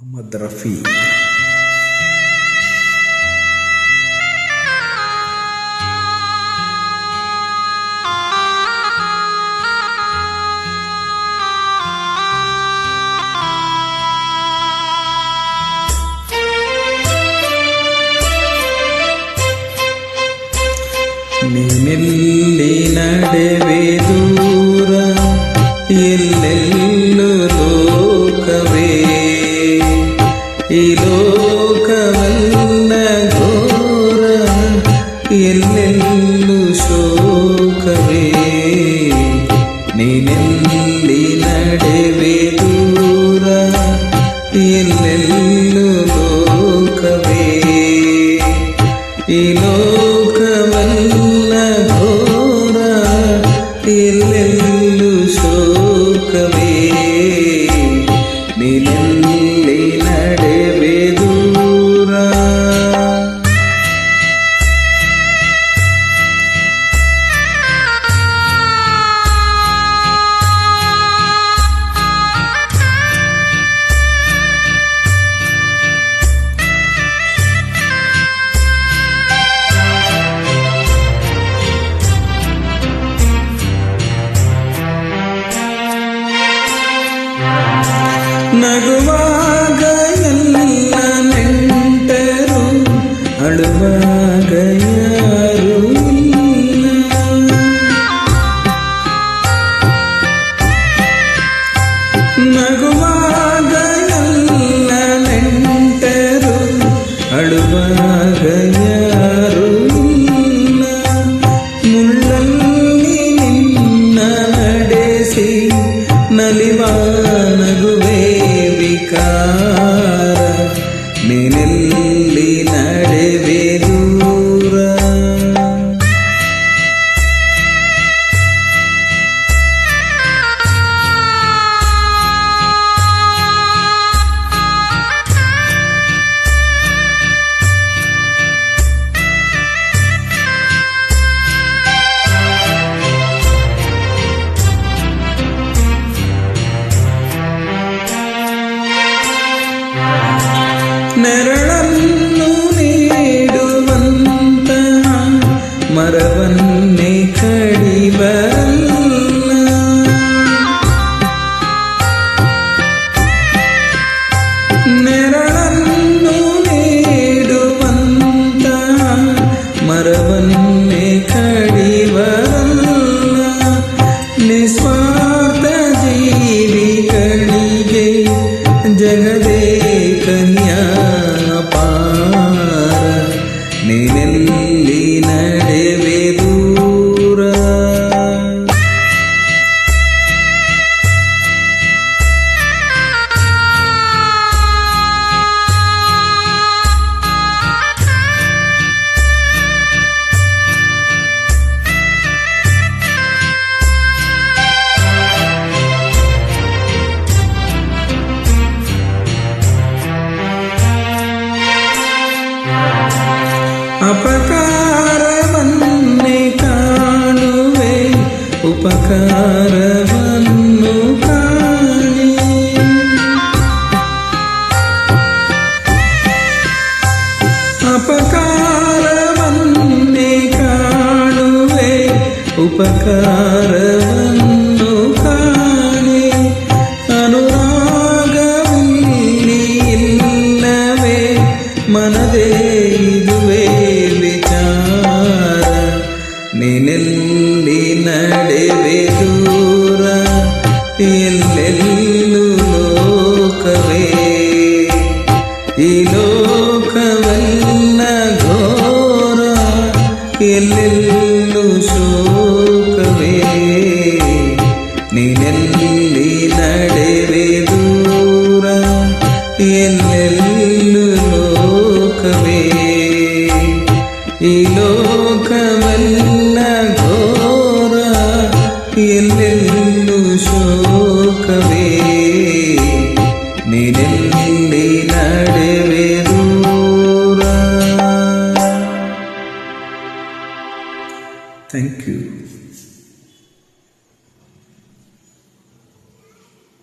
ಮೊಹಮ್ಮದ್ ರಫಿ. ನೀನೆಲ್ಲಿ ನಡೆವೆ ದೂರ, ಎಲ್ಲೆಲ್ಲೂ ಲೋಕವೇ, ಈ ಲೋಕವಲ್ಲ ಘೋರ, ಎಲ್ಲೆಲ್ಲೂ ಶೋಕವೇ. ನೀನೆಲ್ಲಿ ನಡೆವೆ ದೂರ, ಎಲ್ಲೆಲ್ಲೂ ಲೋಕವೇ, ಈ ಲೋಕವಲ್ಲ ಘೋರ, ಎಲ್ಲೆಲ್ಲೂ ಶೋಕವೇ. ನೀನೆಲ್ಲಿ ನಡೆವೆ ದೂರ. ನಗುವಾಗ ಎಲ್ಲ ನೆಂಟರು, ಅಳುವಾಗ ಯಾರೂ ಇಲ್ಲ. ನಗುವಾಗ ಎಲ್ಲ ನೆಂಟರು, ಅಳುವಾಗ ಯಾರೂ ಇಲ್ಲ. ಮುಳ್ಳಲ್ಲಿ ನಿನ್ನ ನಡೆಸಿ ನಲಿವ ನಗುವೆ ವಿಕಾರ. ನೀನೆಲ್ಲಿ ನಡೆವೆ ದೂರ. ನೆರಳನ್ನು ನೀಡುವಂತಹ ಮರವನ್ನೇ ಕಡಿಬಲ್ಲ. ನೆರಳನ್ನು ನೀಡುವಂತಹ ಮರವನ್ನೇ ಕಡಿಬಲ್ಲ. ನಿಸ್ವಾರ್ಥ ಜೀವಿಗಳಿಗೆ ಜಗದೇ ಕನ್ಯಾ ಪಾರ. ನೀನೆಲ್ಲಿ ನಡೆವೆ ದೂರ. ಅಪಕಾರವನ್ನೇ ಕಾಣುವೆ, ಉಪಕಾರವನ್ನು ಕಾಣಿ. ಅಪಕಾರವನ್ನೇ ಕಾಣುವೆ, ಉಪಕಾರವನ್ನು ಕಾಣಿ. ಅನುರಾಗವಿಲ್ಲಿ ಇಲ್ಲವೇ ಮನದೇ ಇದುವೇ ವಿಚಾರ. ನೀನೆಲ್ಲಿ ನಡೆವೆ ದೂರ, ಎಲ್ಲೆಲ್ಲೂ ಲೋಕವೇ, ಈ ಲೋಕವಲ್ಲ ಘೋರ, ಎಲ್ಲೆಲ್ಲೂ ಶೋಕವೇ. ನೀನೆಲ್ಲಿ ನಡೆವೆ ದೂರ, ಎಲ್ಲೆಲ್ಲೂ ಲೋಕವೇ, ಈ ಲೋಕವಲ್ಲ ಘೋರ, ಎಲ್ಲೆಲ್ಲೂ ಶೋಕವೇ. ನೀನೆಲ್ಲಿ ನಡೆವೆ ದೂರ. Thank you.